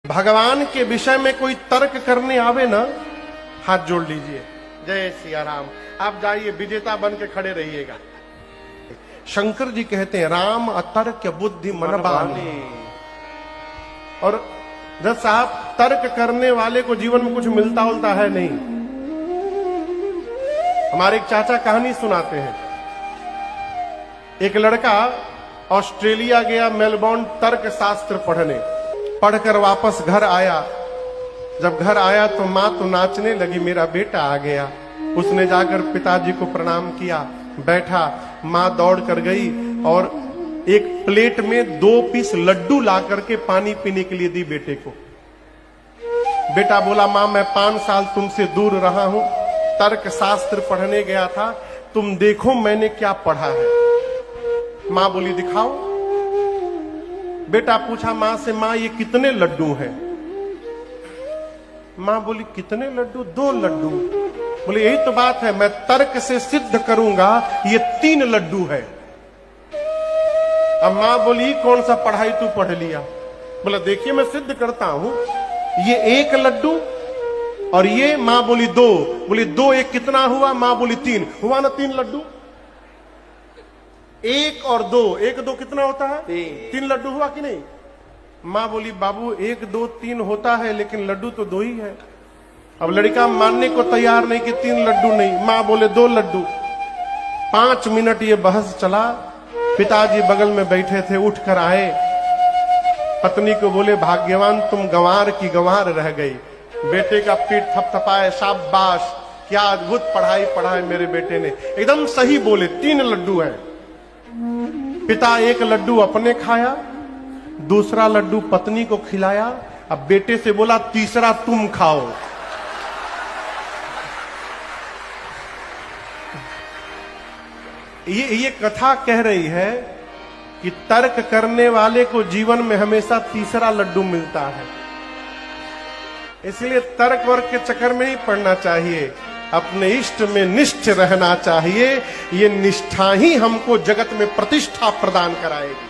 भगवान के विषय में कोई तर्क करने आवे ना, हाथ जोड़ लीजिए, जय सिया राम। आप जाइए विजेता बन के खड़े रहिएगा। शंकर जी कहते हैं राम अतर्क बुद्धि मन बानी। और जब साहब तर्क करने वाले को जीवन में कुछ मिलता उलता है नहीं। हमारे एक चाचा कहानी सुनाते हैं। एक लड़का ऑस्ट्रेलिया गया, मेलबोर्न तर्क शास्त्र पढ़ने, पढ़कर वापस घर आया। जब घर आया तो माँ तो नाचने लगी, मेरा बेटा आ गया। उसने जाकर पिताजी को प्रणाम किया, बैठा। माँ दौड़ कर गई और एक प्लेट में 2 पीस लड्डू ला करके पानी पीने के लिए दी बेटे को। बेटा बोला, माँ मैं 5 साल तुमसे दूर रहा हूं, तर्क शास्त्र पढ़ने गया था, तुम देखो मैंने क्या पढ़ा है। माँ बोली दिखाओ। बेटा पूछा माँ से, माँ ये कितने लड्डू हैं? माँ बोली कितने लड्डू? 2 लड्डू। बोले यही तो बात है, मैं तर्क से सिद्ध करूंगा ये 3 लड्डू है। अब माँ बोली कौन सा पढ़ाई तू पढ़ लिया? बोला देखिए मैं सिद्ध करता हूं, ये 1 लड्डू और ये। माँ बोली 2। बोली 2 1 कितना हुआ? माँ बोली 3 हुआ ना 3 लड्डू। 1 और 2, 1 2 कितना होता है? 3 लड्डू हुआ कि नहीं? माँ बोली बाबू 1 2 3 होता है लेकिन लड्डू तो 2 ही है। अब लड़का मानने को तैयार नहीं कि 3 लड्डू नहीं। माँ बोले 2 लड्डू। 5 मिनट ये बहस चला। पिताजी बगल में बैठे थे, उठकर आए, पत्नी को बोले भाग्यवान तुम गंवार की गंवार रह गई। बेटे का पीठ थपथपाए, शाबाश क्या अद्भुत पढ़ाई पढ़ाई मेरे बेटे ने, एकदम सही बोले। 3 लड्डू है। पिता 1 लड्डू अपने खाया, दूसरा लड्डू पत्नी को खिलाया। अब बेटे से बोला तीसरा तुम खाओ। ये कथा कह रही है कि तर्क करने वाले को जीवन में हमेशा तीसरा लड्डू मिलता है। इसलिए तर्क वर्क के चक्कर में ही पड़ना चाहिए, अपने इष्ट में निष्ठ रहना चाहिए। ये निष्ठा ही हमको जगत में प्रतिष्ठा प्रदान कराएगी।